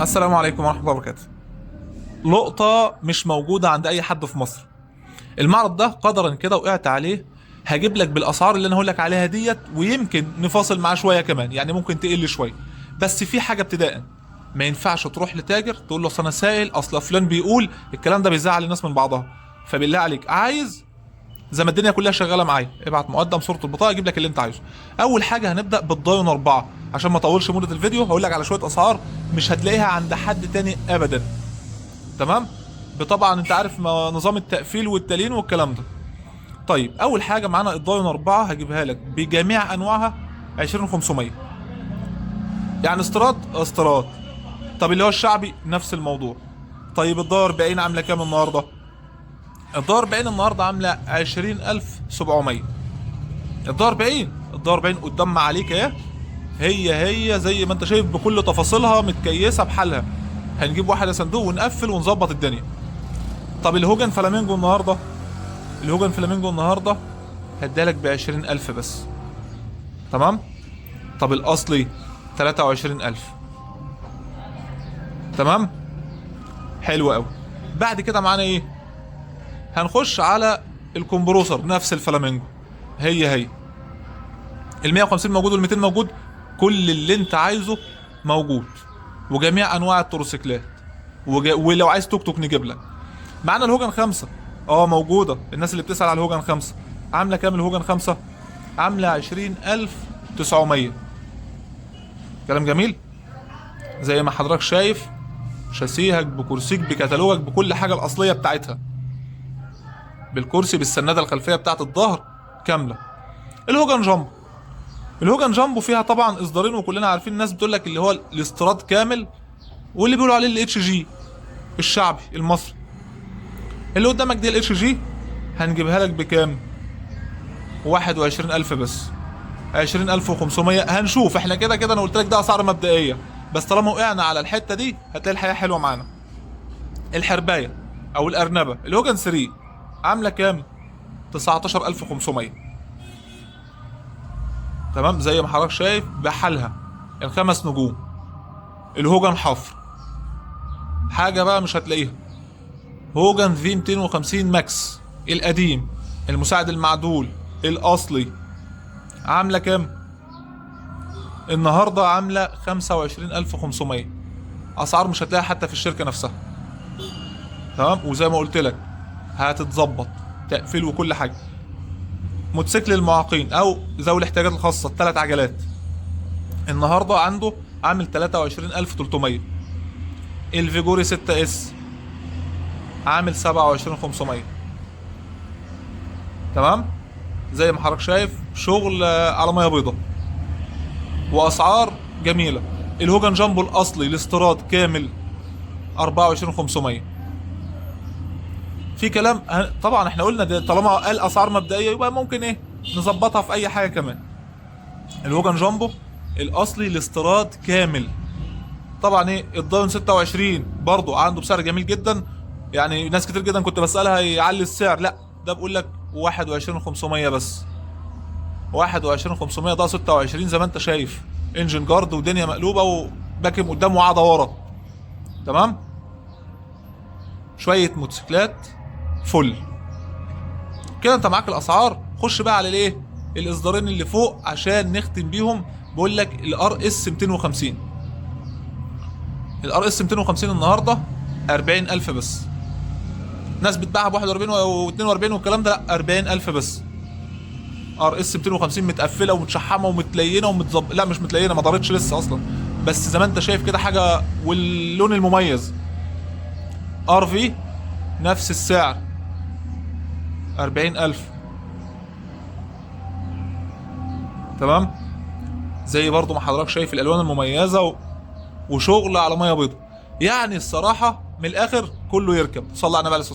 السلام عليكم ورحمة الله وبركاته. لقطة مش موجودة عند أي حد في مصر. المعرض ده قدرا كده وقعت عليه. هجيب لك بالأسعار اللي أنا هقول لك عليها ديت، ويمكن نفاصل معاه شوية كمان، يعني ممكن تقل شوية. بس في حاجة ابتداء، ما ينفعش تروح لتاجر تقول له أصل أنا سائل، أصل فلان بيقول الكلام ده، بيزعل الناس من بعضها. فبالله عليك، عايز زي ما الدنيا كلها شغاله معايا، ابعت مقدم صوره البطاقه اجيب لك اللي انت عايزه. اول حاجه هنبدا بالدايون 4، عشان ما اطولش مده الفيديو. هقول لك على شويه اسعار مش هتلاقيها عند حد تاني ابدا. تمام. طبعا انت عارف نظام التقفيل والتلين والكلام ده. طيب اول حاجه معانا الدايون 4، هجيبها لك بجميع انواعها 20500. يعني استيراد. طب اللي هو الشعبي نفس الموضوع. طيب الدايون 40 عامله كام النهارده؟ الدايون 40 النهارده عامله 20700. الدار 40 قدام ما عليك اهي. هي زي ما انت شايف بكل تفاصيلها، متكيسه بحالها. هنجيب واحده صندوق ونقفل ونظبط الدنيا. طب الهوجن فلامينجو النهارده، هديلك ب 20000 بس. تمام. طب الاصلي 23000. تمام. حلو قوي. بعد كده معانا ايه؟ هنخش على الكمبروسر نفس الفلامينجو. هي ال 150 موجود وال 200 موجود. كل اللي انت عايزه موجود، وجميع انواع التروسيكلات. ولو عايز توك توك نجيب لك. معانا الهوجن 5. موجوده. الناس اللي بتسأل على الهوجن 5، عامله كام الهوجن 5؟ عامله 20900. كلام جميل. زي ما حضرتك شايف، شاسيهك بكرسيك بكتالوجك بكل حاجه الاصليه بتاعتها، بالكرسي بالسناده الخلفيه بتاعت الظهر كامله. الهوجن جامبو فيها طبعا اصدارين، وكلنا عارفين. الناس بتقول لك اللي هو الاستيراد كامل، واللي بيقولوا عليه الاتش جي الشعبي المصري. اللي قدامك دي الاتش جي، هنجيبها لك بكام؟ 21000 بس. 20500 هنشوف. احنا كده كده انا قلت لك ده اسعار مبدئيه، بس طالما وقعنا على الحته دي هتلاقي الحياه حلوه معانا. الحربايه او الارنبه الهوجن 3 عامله كام؟ 19500. تمام. زي ما حضرتك شايف بحالها، الخمس نجوم. الهوجن حفر، حاجه بقى مش هتلاقيها. هوجن في 250 ماكس القديم، المساعد المعدول الاصلي، عامله كام؟ النهارده عامله 25500. اسعار مش هتلاقيها حتى في الشركه نفسها. تمام. وزي ما قلت لك هتتظبط تقفيل وكل حاجه. موتوسيكل المعاقين او ذوي الاحتياجات الخاصه الثلاث عجلات، النهارده عنده عامل 23300. الفيجوري 6 اس عامل 27500. تمام. زي ما حضرتك شايف شغل على ميه بيضة واسعار جميله. الهوجن جامبو الاصلي الاستيراد كامل 24500. في كلام طبعا احنا قلنا ده طالما قال اسعار مبدئيه يبقى ممكن ايه نظبطها في اي حاجه كمان. الهوجن جامبو الاصلي الاستيراد كامل. طبعا ايه الداون 26 برضو عنده بسعر جميل جدا. يعني ناس كتير جدا كنت بسالها يعلي السعر، لا ده بقول لك 21500 بس. 21500 ده 26 زي ما انت شايف، انجن جارد ودنيا مقلوبه وباكم قدام وقاعده ورا. تمام. شويه موتوسيكلات فل. كده انت معاك الاسعار. خش بقى على الايه، الاصدارين اللي فوق عشان نختم بيهم. بقول لك الار اس 250. الار اس 250 النهارده 40000 بس. ناس بتباعها ب 41 و42 والكلام ده، لا 40000 بس. ار اس 250 متقفله ومتشحمه ومتلينه لا مش متلينه، ما دارتش لسه اصلا، بس زي ما انت شايف كده حاجه. واللون المميز ار في نفس السعر 40000. تمام. زي برضو ما حضرتك شايف الالوان المميزه وشغل على ميه بيضاء. يعني الصراحه من الاخر كله يركب. صلى على النبي عليه الصلاة